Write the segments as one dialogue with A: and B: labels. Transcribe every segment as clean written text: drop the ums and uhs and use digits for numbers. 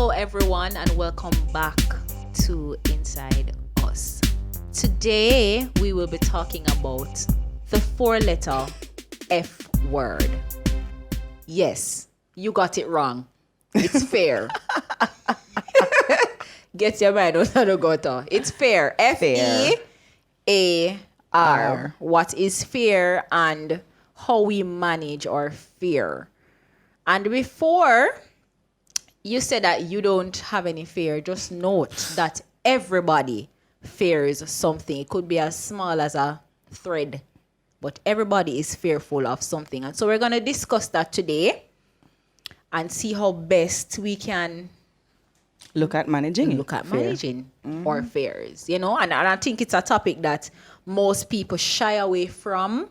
A: Hello, everyone, and welcome back to Inside Us. Today, we will be talking about the four-letter F word. Yes, you got it wrong. It's fair. Get your mind out of the gutter. It's fair. F-E-A-R. What is fear and how we manage our fear. And before you said that you don't have any fear, just note that everybody fears something. It could be as small as a thread, but everybody is fearful of something. And so we're going to discuss that today and see how best we can
B: look at managing
A: our fears, and I think it's a topic that most people shy away from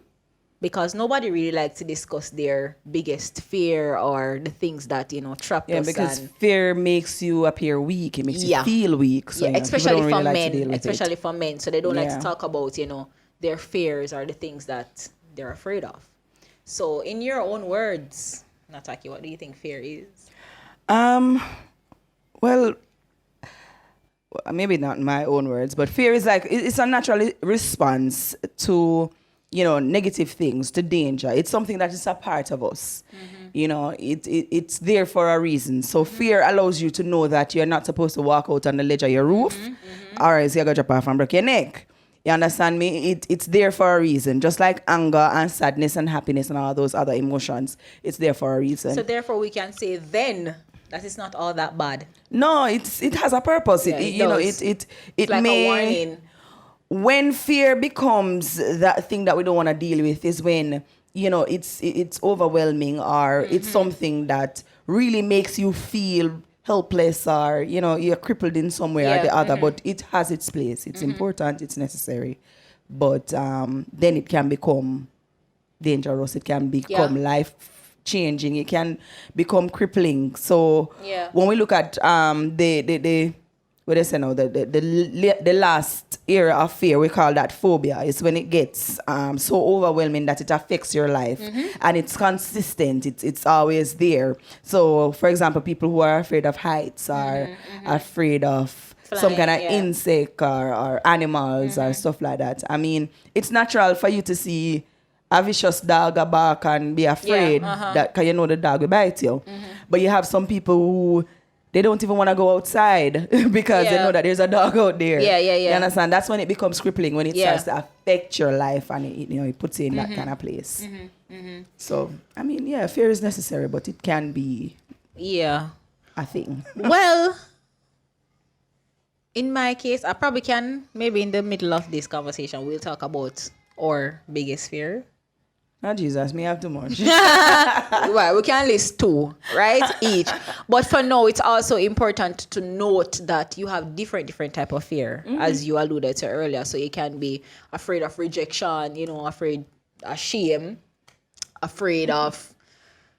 A: because nobody really likes to discuss their biggest fear or the things that trap us.
B: Yeah, because fear makes you appear weak. It makes you feel weak. So,
A: especially for men. Especially for men, so they don't like to talk about their fears or the things that they're afraid of. So, in your own words, Nataki, what do you think fear is?
B: Well, maybe not in my own words, but fear is like, it's a natural response to, negative things, to danger. It's something that is a part of us. Mm-hmm. It's there for a reason. So fear allows you to know that you're not supposed to walk out on the ledge of your roof, or else you're going to drop off and break your neck. You understand me? It's there for a reason. Just like anger and sadness and happiness and all those other emotions, it's there for a reason.
A: So therefore we can say then that it's not all that bad.
B: No, it has a purpose.
A: Yeah,
B: it's
A: like a warning.
B: When fear becomes that thing that we don't want to deal with is when, it's overwhelming or it's something that really makes you feel helpless or, you're crippled in some way or the other. But it has its place. It's important. It's necessary. But then it can become dangerous. It can become life-changing. It can become crippling. So when we look at the what they say now, the last era of fear, we call that phobia. It's when it gets so overwhelming that it affects your life and it's consistent. It's always there. So, for example, people who are afraid of heights are afraid of some kind of insect or animals or stuff like that. I mean, it's natural for you to see a vicious dog bark and be afraid that because the dog will bite you. But you have some people who they don't even want to go outside because they know that there's a dog out there. You understand? That's when it becomes crippling, when it starts to affect your life and it puts you in that kind of place. So, I mean, fear is necessary, but it can be a thing.
A: Well, in my case, I probably can, maybe in the middle of this conversation, we'll talk about our biggest fear.
B: Oh, Jesus, me have too much.
A: Well, we can list two, right? Each. But for now, it's also important to note that you have different type of fear, as you alluded to earlier. So you can be afraid of rejection, afraid of shame, afraid of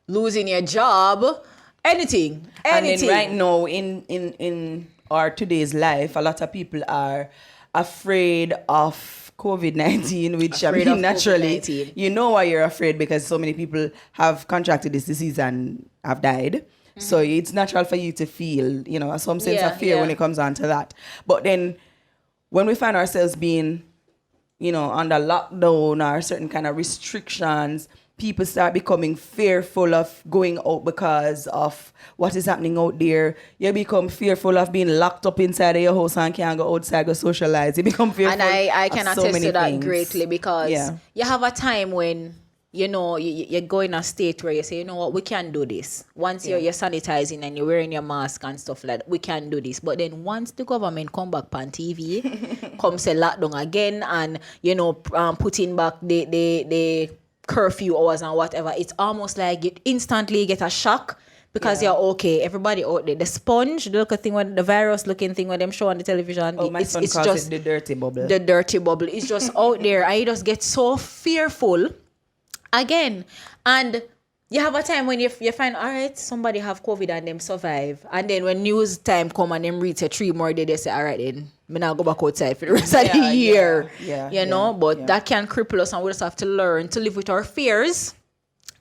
A: losing your job, anything.
B: And then right now, in our today's life, a lot of people are afraid of COVID-19, which naturally, COVID-19. You know why you're afraid, because so many people have contracted this disease and have died. So it's natural for you to feel, some sense of fear when it comes on to that. But then when we find ourselves being, under lockdown or certain kind of restrictions, people start becoming fearful of going out because of what is happening out there. You become fearful of being locked up inside of your house and can't go outside, go socialize. You become fearful.
A: And I can attest to that greatly because you have a time when, you go in a state where you say, you know what, we can do this. Once you're sanitizing and you're wearing your mask and stuff like that, we can do this. But then once the government come back on TV, come say lockdown again and, putting back the curfew hours and whatever, it's almost like you instantly get a shock because you're okay. Everybody out there, the sponge, the little thing, the virus looking thing when them show on the television,
B: it's just it the dirty bubble.
A: The dirty bubble is just out there, and you just get so fearful again. And you have a time when you find, all right, somebody have COVID and them survive, and then when news time come and them read 3 more days, they say, all right, then me now go back outside for the rest of the year. But that can cripple us, and we just have to learn to live with our fears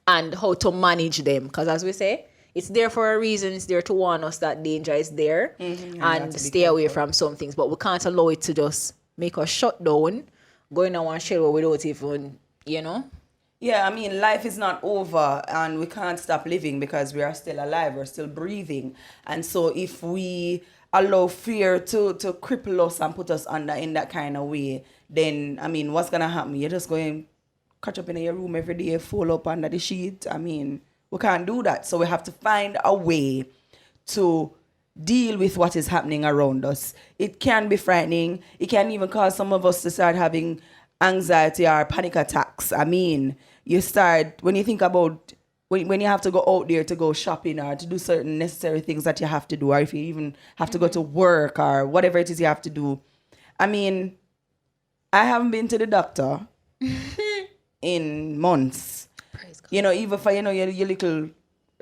A: and how to manage them. Because as we say, It's there for a reason. It's there to warn us that danger is there and stay away from some things. But we can't allow it to just make us shut down, go in one shell where we don't even,
B: Yeah, I mean, life is not over and we can't stop living because we are still alive, we're still breathing. And so if we allow fear to cripple us and put us under in that kind of way, then, I mean, what's going to happen? You're just going to catch up in your room every day, fall up under the sheet. I mean, we can't do that. So we have to find a way to deal with what is happening around us. It can be frightening. It can even cause some of us to start having anxiety or panic attacks. I mean, you start, when you think about, when you have to go out there to go shopping or to do certain necessary things that you have to do, or if you even have to go to work or whatever it is you have to do. I mean, I haven't been to the doctor in months. Even for, your little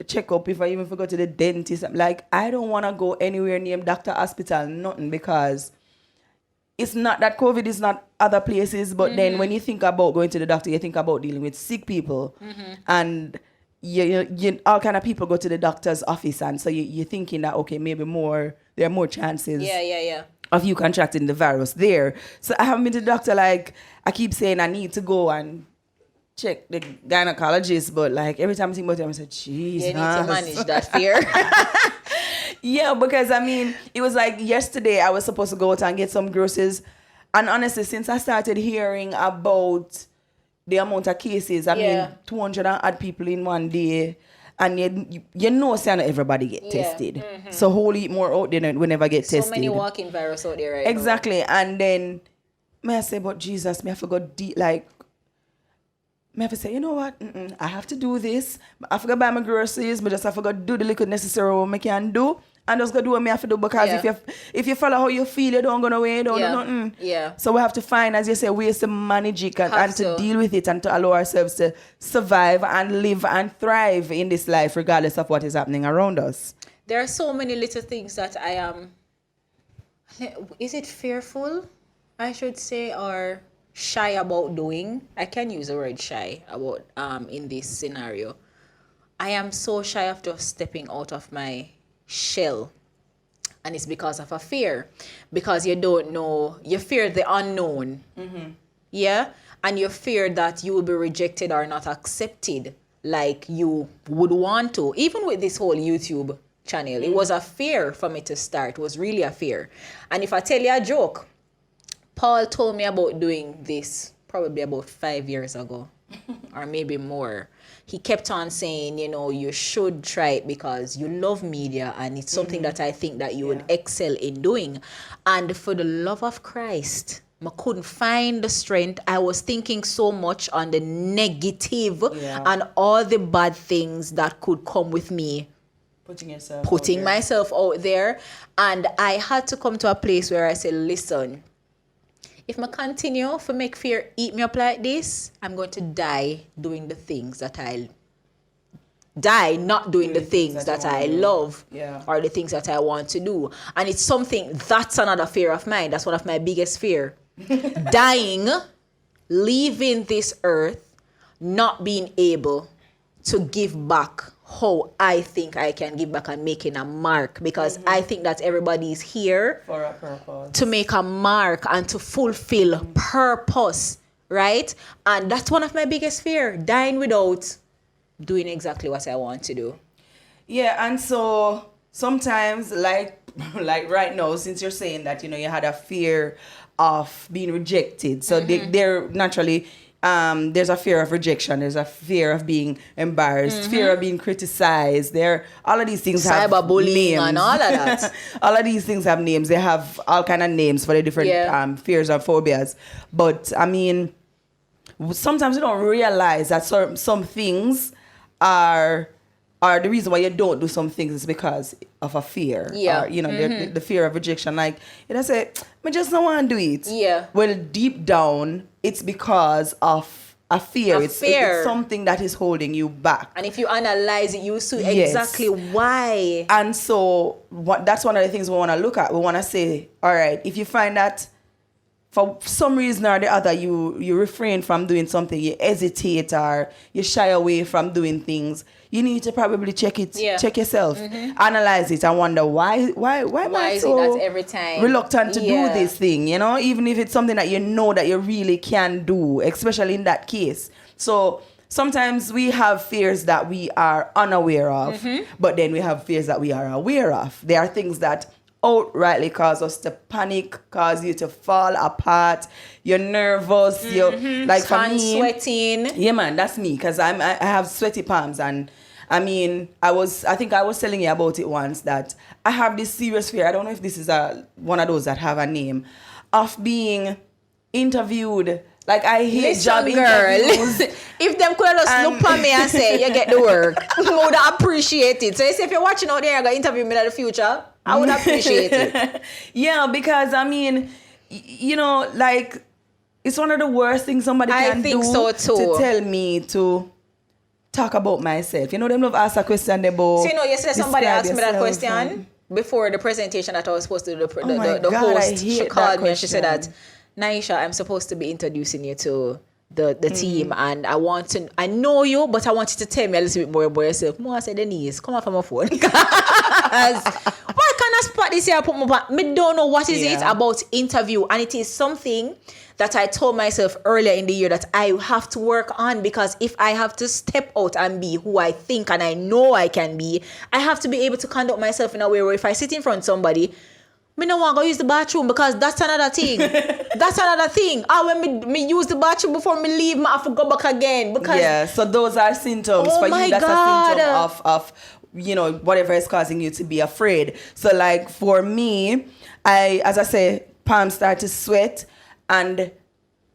B: checkup, if I even forgot to the dentist, I'm like, I don't want to go anywhere near doctor, hospital, nothing, because it's not that COVID is not other places, but then when you think about going to the doctor, you think about dealing with sick people, and you all kind of people go to the doctor's office, and so you're thinking that, okay, maybe there are more chances of you contracting the virus there. So I haven't been to the doctor. Like, I keep saying I need to go and check the gynecologist, but like every time I think about it, I say, Jesus.
A: You need to manage that fear.
B: Yeah, because I mean, it was like yesterday I was supposed to go out and get some groceries. And honestly, since I started hearing about the amount of cases, I mean, 200 and odd people in one day. And you know, not everybody get tested. So whole heap more out there we never get tested.
A: So many walking virus out there right
B: Exactly. Now. And then, may I say, but Jesus, may I forgot, may I have to say, you know what? I have to do this. I forgot buy my groceries, but I forgot do the little necessary what I can do. And just go do what I have to do, because if you follow how you feel, you don't go nowhere, you don't do nothing.
A: Yeah.
B: So we have to find, as you say, ways to manage it and to deal with it and to allow ourselves to survive and live and thrive in this life, regardless of what is happening around us.
A: There are so many little things that I am, is it fearful, I should say, or shy about doing? I can use the word shy about in this scenario. I am so shy of just stepping out of my shell, and it's because of a fear, because you don't know, you fear the unknown. And you fear that you will be rejected or not accepted like you would want to. Even with this whole YouTube channel, it was a fear for me to start. It was really a fear. And if I tell you a joke, Paul told me about doing this probably about 5 years ago or maybe more. He kept on saying, you should try it because you love media and it's something that I think that you would excel in doing. And for the love of Christ, I couldn't find the strength. I was thinking so much on the negative and all the bad things that could come with me. Putting myself out there. And I had to come to a place where I said, listen, if I continue to make fear eat me up like this, I'm going to die doing the things that I die not doing the things that I love or the things that I want to do. And it's something, that's another fear of mine. That's one of my biggest fear. Dying, leaving this earth, not being able to give back how I think I can give back and making a mark, because I think that everybody is here
B: for a purpose,
A: to make a mark and to fulfill purpose, right? And that's one of my biggest fear, dying without doing exactly what I want to do.
B: Yeah, and so sometimes, like right now, since you're saying that, you had a fear of being rejected, so they're naturally there's a fear of rejection. There's a fear of being embarrassed, fear of being criticized. All of these things have
A: cyberbullying and all of that.
B: All of these things have names. They have all kind of names for the different fears and phobias. But I mean, sometimes you don't realize that some things are the reason why you don't do some things is because of a fear. Or, the fear of rejection. Like, I say, I just don't want to do it.
A: Yeah.
B: Well, deep down, it's because of a fear. It's something that is holding you back.
A: And if you analyze it, you see exactly why.
B: And so that's one of the things we want to look at. We want to say, all right, if you find that for some reason or the other, you refrain from doing something, you hesitate or you shy away from doing things, you need to probably check yourself, analyze it, and wonder why am I so
A: it that every time
B: reluctant to do this thing, you know, even if it's something that you know that you really can do, especially in that case. So sometimes we have fears that we are unaware of, but then we have fears that we are aware of. There are things that outrightly cause us to panic, cause you to fall apart. You're nervous. You're like, for me,
A: sweating.
B: Yeah, man, that's me, because I have sweaty palms. And I mean, I think I was telling you about it once, that I have this serious fear. I don't know if this is one of those that have a name, of being interviewed. Like, I hate job interviews.
A: If them could just look at me and say, you get the work, I would appreciate it. So if you're watching out there, you're going to interview me in the future, I would appreciate it.
B: Yeah, because, I mean, you know, like, it's one of the worst things somebody can do
A: so too.
B: To tell me to talk about myself. You know, them love ask a question about.
A: So, you know, yesterday somebody asked me that question before the presentation that I was supposed to do. The host, she called me and she said that, Naisha, I'm supposed to be introducing you to the team, and I know you, but I want you to tell me a little bit more about yourself. I said, Denise, come off of my phone. Why can't I spot this here? I don't know what is it about interview, and it is something that I told myself earlier in the year that I have to work on, because if I have to step out and be who I think and I know I can be, I have to be able to conduct myself in a way where if I sit in front of somebody, me no want to use the bathroom, because that's another thing. That's another thing. When me use the bathroom before me leave, I have to go back again. Because
B: so those are symptoms for you. That's a symptom of you know, whatever is causing you to be afraid. So like for me, as I say, palms start to sweat, and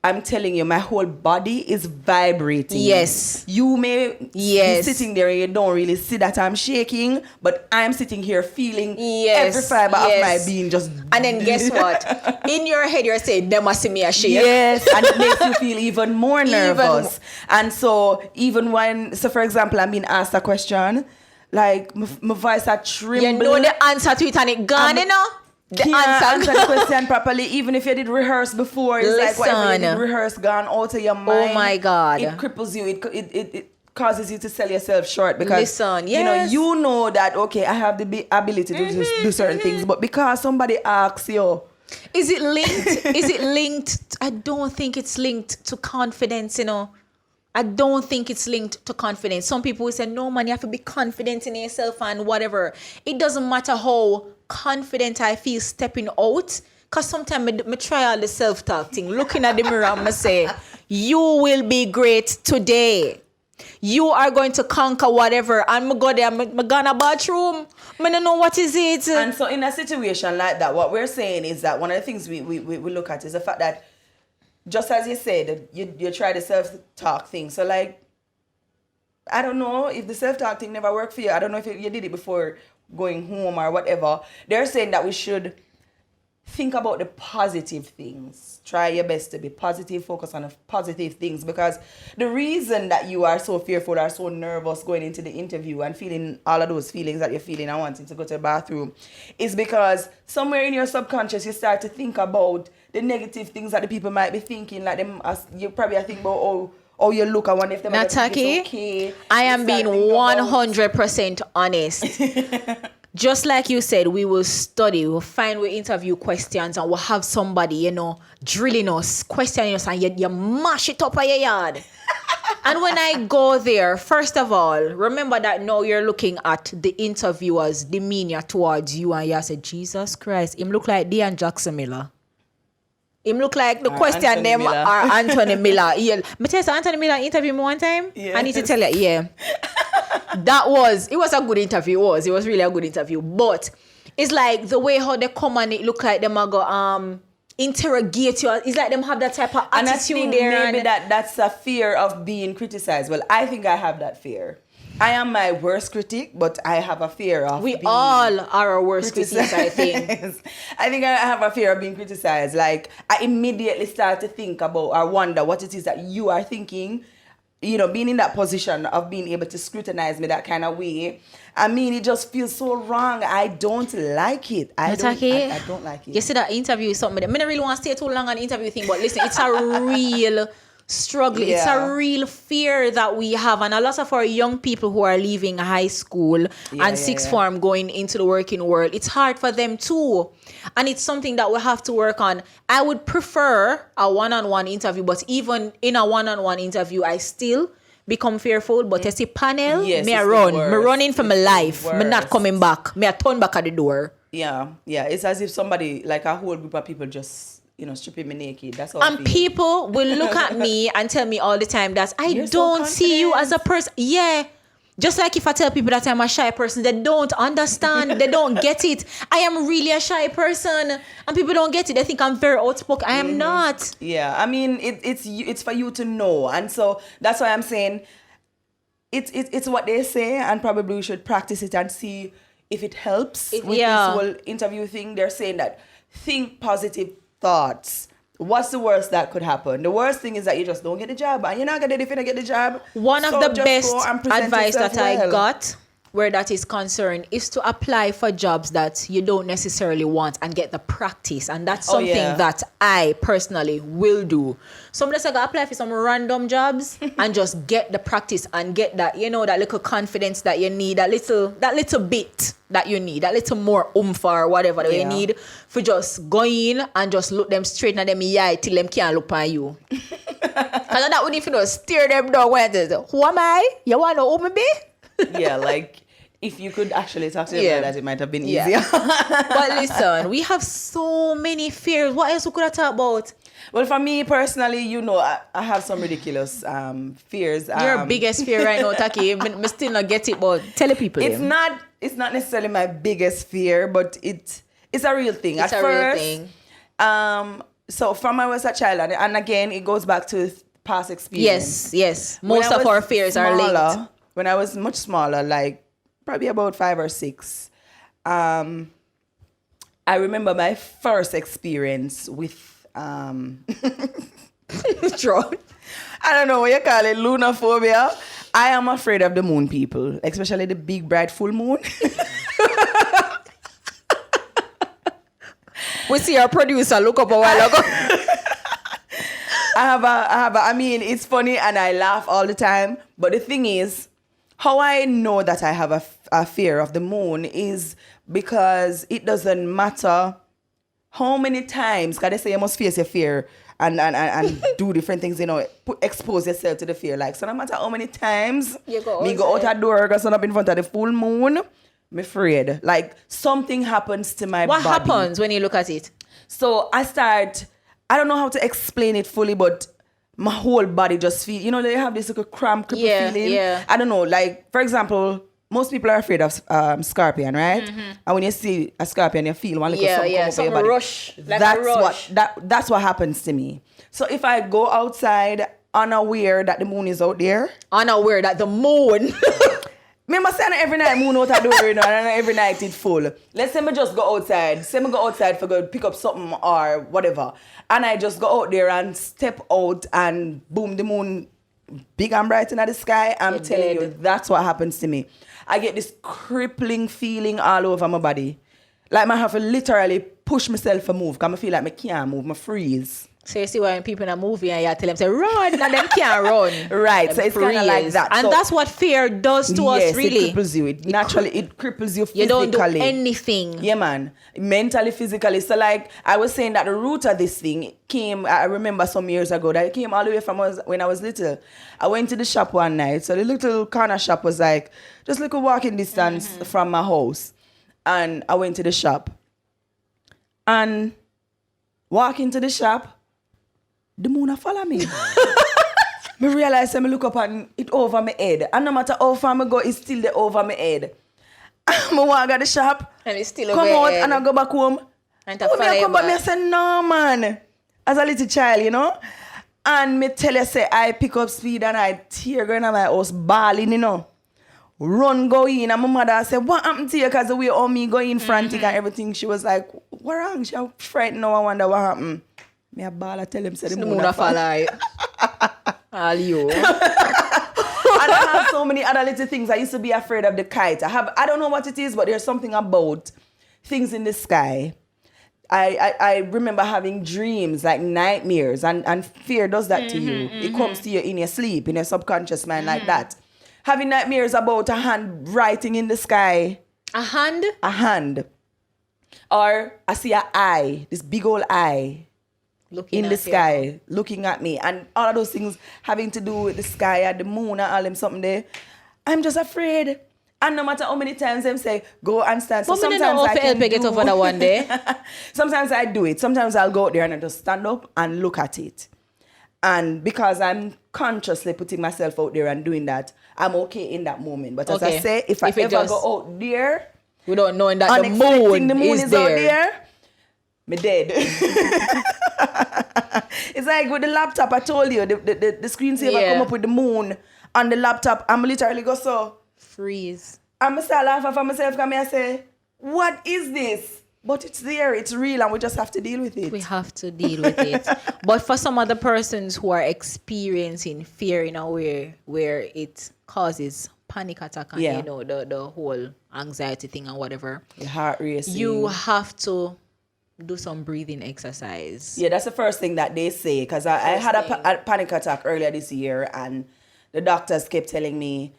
B: I'm telling you, my whole body is vibrating.
A: Yes.
B: You may be sitting there and you don't really see that I'm shaking, but I'm sitting here feeling every fiber of my being just...
A: And then guess what? In your head, you're saying, they must see me a shake.
B: Yes, and it makes you feel even more nervous. And so, even when... So, for example, I'm being asked a question, like, my voice are trembling.
A: You know the answer to it and it gone, you know?
B: Answer the question properly, even if you did rehearse before. It's like whatever you did rehearse gone out of your mind.
A: Oh my God.
B: It cripples you. It causes you to sell yourself short, because you know that, okay, I have the ability to just do certain things, but because somebody asks you,
A: is it linked? I don't think it's linked to confidence, you know. I don't think it's linked to confidence. Some people will say, no, man, you have to be confident in yourself and whatever. It doesn't matter how confident I feel stepping out, because sometimes I try all the self-talk thing, looking at the mirror and I say, you will be great today. You are going to conquer whatever. I'm go there, I'm gonna bathroom. I don't know what is it.
B: And so in a situation like that, what we're saying is that one of the things we look at is the fact that, just as you said, you try the self-talk thing. So like, I don't know if the self-talk thing never worked for you. I don't know if you did it before going home or whatever. They're saying that we should think about the positive things. Try your best to be positive, focus on the positive things, because the reason that you are so fearful or so nervous going into the interview and feeling all of those feelings that you're feeling and wanting to go to the bathroom is because somewhere in your subconscious you start to think about the negative things that the people might be thinking, like them, as you probably think about oh you look, I wonder if they might think it's okay.
A: I am being 100% honest. Just like you said, we will study, we'll find we interview questions, and we'll have somebody, you know, drilling us, questioning us, and you mash it up on your yard. And when I go there, first of all, remember that now you're looking at the interviewer's demeanor towards you, and you say, Jesus Christ, him look like Dean Jackson Miller. Him look like the question Anthony them Miller. Are Anthony Miller. Yeah. Me tell you, Anthony Miller interviewed me one time. Yes. I need to tell you, it was a good interview. It was really a good interview. But it's like the way how they come and it look like them are go interrogate you. It's like them have that type of attitude. And I think
B: there. Maybe that's a fear of being criticized. Well, I think I have that fear. I am my worst critic, but I have a fear of
A: We all are our worst critics, I think.
B: I think I have a fear of being criticized. Like, I immediately start to think about or wonder what it is that you are thinking being in that position of being able to scrutinize me that kind of way, I mean, it just feels so wrong. I don't like it. I don't like it.
A: You see, that interview is something. I don't really want to stay too long on the interview thing, but listen, it's a real struggle. Yeah. It's a real fear that we have. And a lot of our young people who are leaving high school and sixth form going into the working world, it's hard for them too. And it's something that we have to work on. I would prefer a one-on-one interview, but even in a one-on-one interview, I still become fearful. But I see panel, me I run. Me running for my life. Me not coming back. Me I turn back at the door.
B: Yeah. It's as if somebody, like a whole group of people just, stripping me naked. That's all.
A: And people will look at me and tell me all the time that I don't see you as a person. Yeah. Just like if I tell people that I'm a shy person, they don't understand. They don't get it. I am really a shy person. And people don't get it. They think I'm very outspoken. I am not.
B: Yeah. I mean, it's for you to know. And so that's why I'm saying it's what they say. And probably we should practice it and see if it helps with this whole interview thing. They're saying that think positive thoughts. What's the worst that could happen? The worst thing is that you just don't get the job, and you're not gonna get the job.
A: One of the best advice that I got, where that is concerned, is to apply for jobs that you don't necessarily want and get the practice, and that's something that I personally will do. So I'm just gonna apply for some random jobs and just get the practice and get that, that little confidence that you need, that little bit that you need, that little more oomph or whatever that you need for just go in and just look them straight in them eye till them can't look at you. Because that would if you steer them down where they say, who am I? You want to know who me be?
B: Yeah, like if you could actually talk to them like that, it might have been easier.
A: But listen, we have so many fears. What else we could have talked about?
B: Well, for me personally, I have some ridiculous fears.
A: Your biggest fear right now, Taki, I still not get it, but tell the people.
B: It's not necessarily my biggest fear, but it's a real thing.
A: It's a real thing.
B: So from when I was a child, and again, it goes back to past experience.
A: Yes. Most of our fears are linked.
B: When I was much smaller, like probably about 5 or 6, I remember my first experience with I don't know what you call it, lunaphobia. I am afraid of the moon people, especially the big bright full moon.
A: We see our producer look up a while ago.
B: I mean, it's funny and I laugh all the time. But the thing is, how I know that I have a fear of the moon is because it doesn't matter how many times, because they say you must face your fear and do different things, expose yourself to the fear. Like, so no matter how many times me go out a door, go stand up in front of the full moon, I'm afraid. Like, something happens to my body.
A: What happens when you look at it?
B: So I don't know how to explain it fully, but my whole body just feel, they have this little cramp, creepy feeling.
A: Yeah.
B: I don't know, like, for example, most people are afraid of scorpion, right? Mm-hmm. And when you see a scorpion, you feel one little something come up your body.
A: Rush, like a rush.
B: That's what happens to me. So if I go outside unaware that the moon is out there.
A: Unaware that the moon.
B: Me must say every night moon out a door, and every night it's full. Let's say me just go outside. Say me go outside for go pick up something or whatever. And I just go out there and step out and boom, the moon big and bright in the sky. I'm telling you, that's what happens to me. I get this crippling feeling all over my body. Like I have to literally push myself to move because I feel like I can't move, I freeze.
A: So you see when people in a movie and you tell them, say, run, and them can't run.
B: Right, them so it's kind of like that.
A: And that's what fear does to us, really.
B: It cripples you. It cripples you physically.
A: You don't do anything.
B: Yeah, man. Mentally, physically. So like, I was saying that the root of this thing came, I remember some years ago, that it came all the way from when I was little. I went to the shop one night. So the little corner shop was like, just like a walking distance from my house. And I went to the shop. And walk into the shop, the moon follow me. I realize I look up and it over my head. And no matter how far I go, it's still there over my head. I walk at the shop,
A: and it's still
B: come
A: over
B: out
A: head.
B: And I go back home.
A: And to follow you back.
B: I say, no man. As a little child, And me tell you, say, I pick up speed and I tear going to my house, bawling, Run, go in. And my mother said, what happened to you? Because the way all me go in frantic and everything, she was like, what wrong? She was frightened. No, I wonder what happened. Me a ball, I tell him, say the moon a fall.
A: All you.
B: so many other little things. I used to be afraid of the kite. I don't know what it is, but there's something about things in the sky. I remember having dreams, like nightmares, and fear does that to you. It comes to you in your sleep, in your subconscious mind, like that. Having nightmares about a hand writing in the sky.
A: A hand?
B: A hand. Or I see an eye, this big old eye
A: looking
B: in the sky, looking at me. And all of those things having to do with the sky and the moon and all them something there. I'm just afraid. And no matter how many times them say, go and stand. So sometimes I can
A: get over that one day.
B: Sometimes I do it. Sometimes I'll go out there and I just stand up and look at it. And because I'm consciously putting myself out there and doing that, I'm okay in that moment. But as I say, if I ever go out there,
A: without knowing that the moon is there.
B: Out there, me dead. It's like with the laptop, I told you, the screensaver come up with the moon on the laptop. I'm literally go so
A: freeze.
B: I'm still laughing for myself because I say, what is this? But it's there, it's real, and we just have to deal with it.
A: We have to deal with it. But for some other persons who are experiencing fear in a way where it causes panic attack and you know the whole anxiety thing and whatever,
B: your heart racing,
A: you have to do some breathing exercise.
B: Yeah, that's the first thing that they say, because I had a panic attack earlier this year, and the doctors kept telling me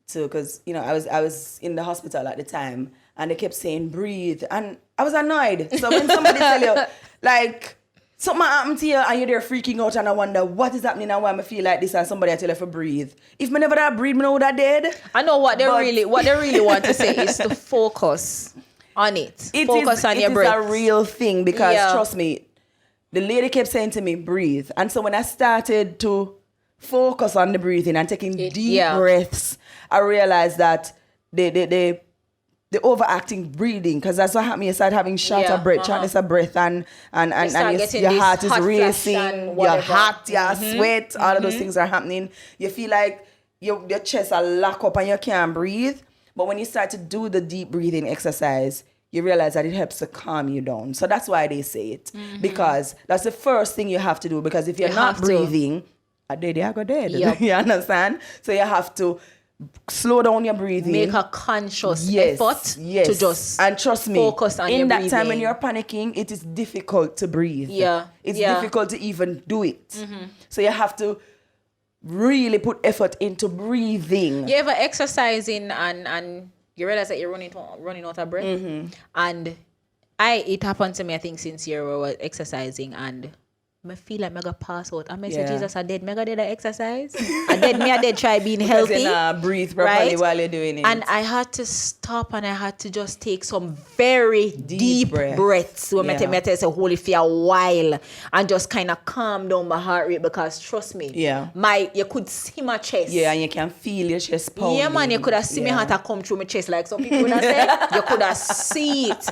B: to, because you know I was in the hospital at the time, and they kept saying breathe, and I was annoyed. So when somebody tell you like something happened to you and you're there freaking out and I wonder what is happening and why I feel like this, and somebody tell you to breathe. If me never that breathe, me know that dead.
A: I know what they really want to say is to focus on it. Focus on your breath.
B: It is a real thing, because trust me, the lady kept saying to me breathe, and so when I started to focus on the breathing and taking deep breaths, I realized that the overacting breathing, because that's what happened. You start having shorter breath, shortness of breath, and your heart is racing, you're hot, you're sweat, all of those things are happening. You feel like your chest are locked up and you can't breathe. But when you start to do the deep breathing exercise, you realize that it helps to calm you down. So that's why they say it, because that's the first thing you have to do. Because if you're not breathing, a day they are go dead. Yep. You understand? So you have to slow down your breathing.
A: Make a conscious effort to just
B: and trust me,
A: focus on your breathing.
B: In that time when you're panicking, it is difficult to breathe.
A: Yeah.
B: It's difficult to even do it. So you have to really put effort into breathing.
A: You ever exercising and you realize that you're running out of breath? And it happened to me, I think, since you were exercising, and I feel like I'm going to pass out. And I say, Jesus, I did. I'm going to do the exercise. And then I did try being healthy.
B: Because you breathe properly while you're doing it.
A: And I had to stop and I had to just take some very deep breaths. So I tell you, hold it for a while and just kind of calm down my heart rate, because trust me, you could see my chest.
B: Yeah, and you can feel your chest pounding.
A: Yeah, man, you could have seen my heart come through my chest, like some people would have said. You could have seen it.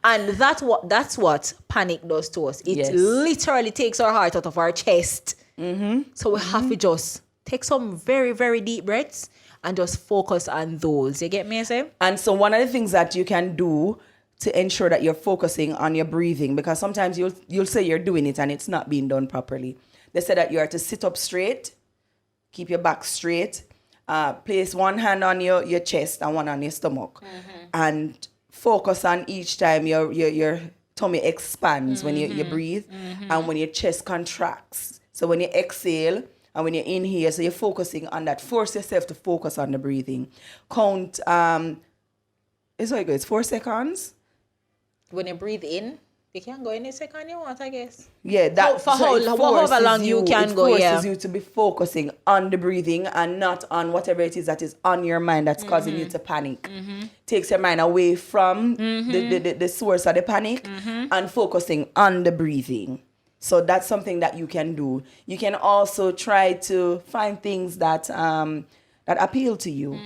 A: And that's what panic does to us. It literally takes our heart out of our chest. So we have to just take some very, very deep breaths and just focus on those. You get me, I say?
B: And so one of the things that you can do to ensure that you're focusing on your breathing, because sometimes you'll say you're doing it and it's not being done properly. They say that you are to sit up straight, keep your back straight, place one hand on your chest and one on your stomach, and focus on each time your tummy expands when you breathe, and when your chest contracts. So when you exhale and when you inhale, so you're focusing on that. Force yourself to focus on the breathing. Count, it's like it's 4 seconds.
A: When you breathe in, you can go any second you want, I guess.
B: Yeah, that
A: for however long you can go.
B: It forces you to be focusing on the breathing and not on whatever it is that is on your mind that's causing you to panic. Takes your mind away from the source of the panic and focusing on the breathing. So that's something that you can do. You can also try to find things that that appeal to you.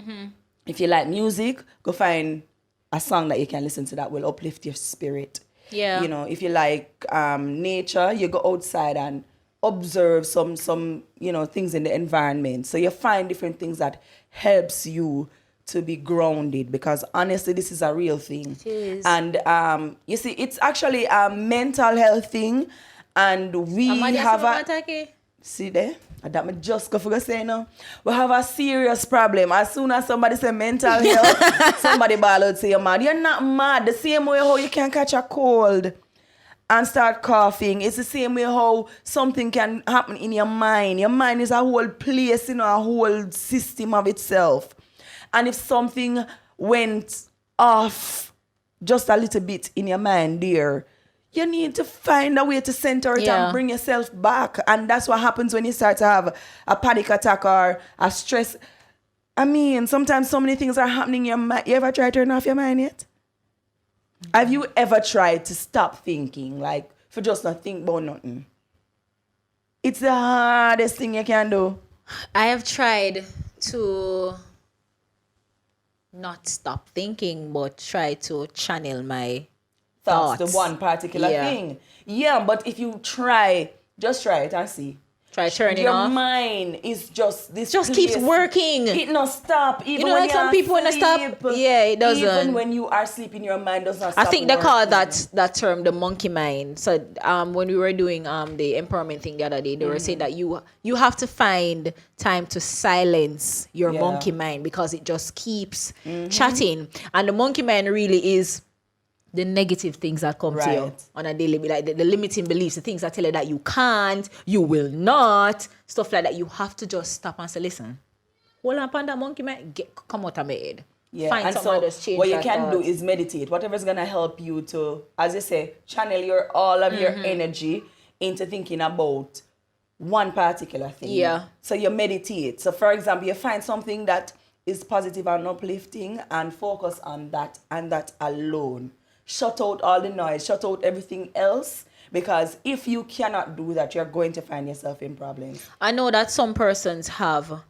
B: If you like music, go find a song that you can listen to that will uplift your spirit.
A: Yeah.
B: You know, if you like nature, you go outside and observe some things in the environment. So you find different things that helps you to be grounded, because honestly, this is a real thing.
A: It is.
B: And you see, it's actually a mental health thing, and we have a... See there? That me just go for say no. We have a serious problem. As soon as somebody say mental health, somebody ball out say you're mad. You're not mad. The same way how you can catch a cold and start coughing. It's the same way how something can happen in your mind. Your mind is a whole place, a whole system of itself. And if something went off just a little bit in your mind there, you need to find a way to center it and bring yourself back. And that's what happens when you start to have a panic attack or a stress. I mean, sometimes so many things are happening in your mind. You ever try to turn off your mind yet? Have you ever tried to stop thinking, like, for just not think about nothing? It's the hardest thing you can do.
A: I have tried to not stop thinking, but try to channel my thoughts.
B: The one particular thing. Yeah, but if you just try it and see.
A: Try turning
B: your
A: off.
B: Your mind is just this.
A: Just keeps working.
B: It not stop. Even when
A: like some people when they stop. Yeah, it doesn't.
B: Even when you are sleeping, your mind does not stop.
A: I think they call that term the monkey mind. So when we were doing the empowerment thing the other day, they were saying that you have to find time to silence your monkey mind because it just keeps chatting. And the monkey mind really is the negative things that come to you on a daily, like the limiting beliefs, the things that tell you that you can't, you will not, stuff like that. You have to just stop and say, listen, hold on upon that monkey man, come out of my head.
B: Yeah,
A: find
B: and so what you can do is meditate. Whatever's gonna help you to, as you say, channel all of your energy into thinking about one particular thing.
A: Yeah.
B: So you meditate. So for example, you find something that is positive and uplifting and focus on that and that alone. Shut out all the noise, shut out everything else, because if you cannot do that, you're going to find yourself in problems.
A: I know that some persons have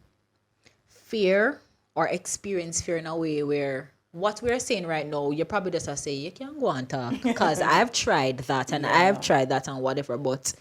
A: fear or experience fear in a way where what we're saying right now, you probably just say, you can go and talk, because I've tried that and I've tried that and whatever, but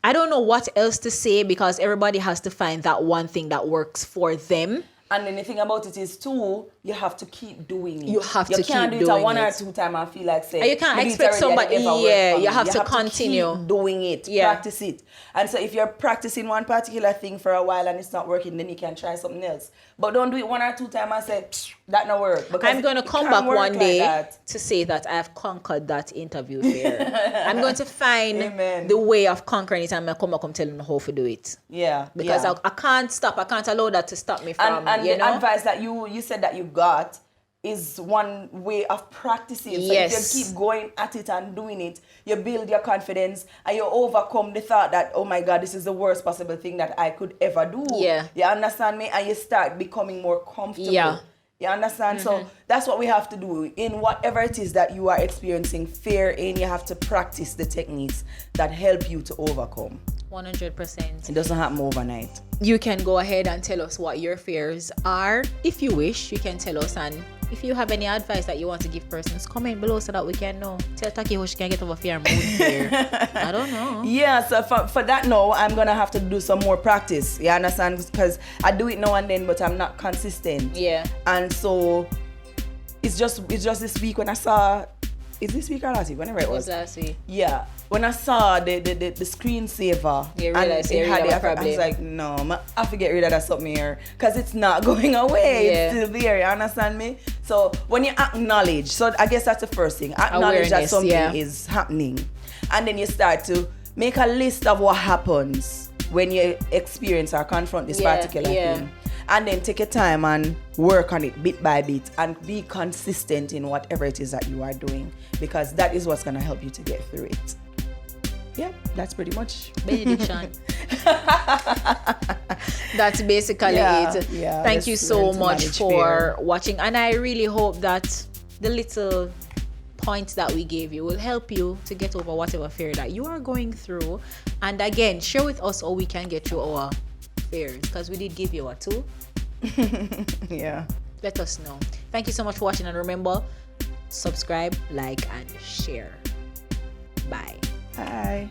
A: I don't know what else to say because everybody has to find that one thing that works for them.
B: And then the thing about it is too, you have to keep doing it.
A: You have to keep doing it.
B: You can't do it one or two times and feel like saying.
A: And you can't expect somebody. Yeah, you have to continue
B: keep doing it. Practice it. And so if you're practicing one particular thing for a while and it's not working, then you can try something else. But don't do it one or two times and say that not work.
A: I'm going to come back one day to say that I've conquered that interview fear. I'm going to find the way of conquering it and I'm going to come tell them how to do it.
B: Yeah.
A: Because I can't stop. I can't allow that to stop me from.
B: And the advice that you said that you got is one way of practicing. So if you keep going at it and doing it, you build your confidence and you overcome the thought that, oh my God, this is the worst possible thing that I could ever do.
A: Yeah.
B: You understand me? And you start becoming more comfortable.
A: Yeah.
B: You understand? So that's what we have to do. In whatever it is that you are experiencing fear in, you have to practice the techniques that help you to overcome.
A: 100%.
B: It doesn't happen overnight.
A: You can go ahead and tell us what your fears are. If you wish, you can tell us. And if you have any advice that you want to give persons, comment below so that we can know. Tell Taki how she can get over fear and mood fear. I don't know.
B: Yeah, so for that now, I'm going to have to do some more practice. You understand? Because I do it now and then, but I'm not consistent.
A: Yeah.
B: And so it's just this week when I saw... Is this week or last week? Whenever it was.
A: Last week.
B: Yeah. When I saw the screensaver,
A: you realized you had a problem.
B: I was like, no, I have to get rid of that something here because it's not going away. It's still there. You understand me? So when you acknowledge, so I guess that's the first thing. Acknowledge that something is happening, and then you start to make a list of what happens when you experience or confront this particular thing. And then take your time and work on it bit by bit and be consistent in whatever it is that you are doing, because that is what's going to help you to get through it. Yeah, that's pretty much.
A: Benediction. That's basically it.
B: Yeah,
A: Thank you so much for watching. And I really hope that the little points that we gave you will help you to get over whatever fear that you are going through. And again, share with us how we can get through our fears, because we did give you a tool.
B: Yeah.
A: Let us know. Thank you so much for watching, and remember, subscribe, like, and share. Bye.
B: Bye.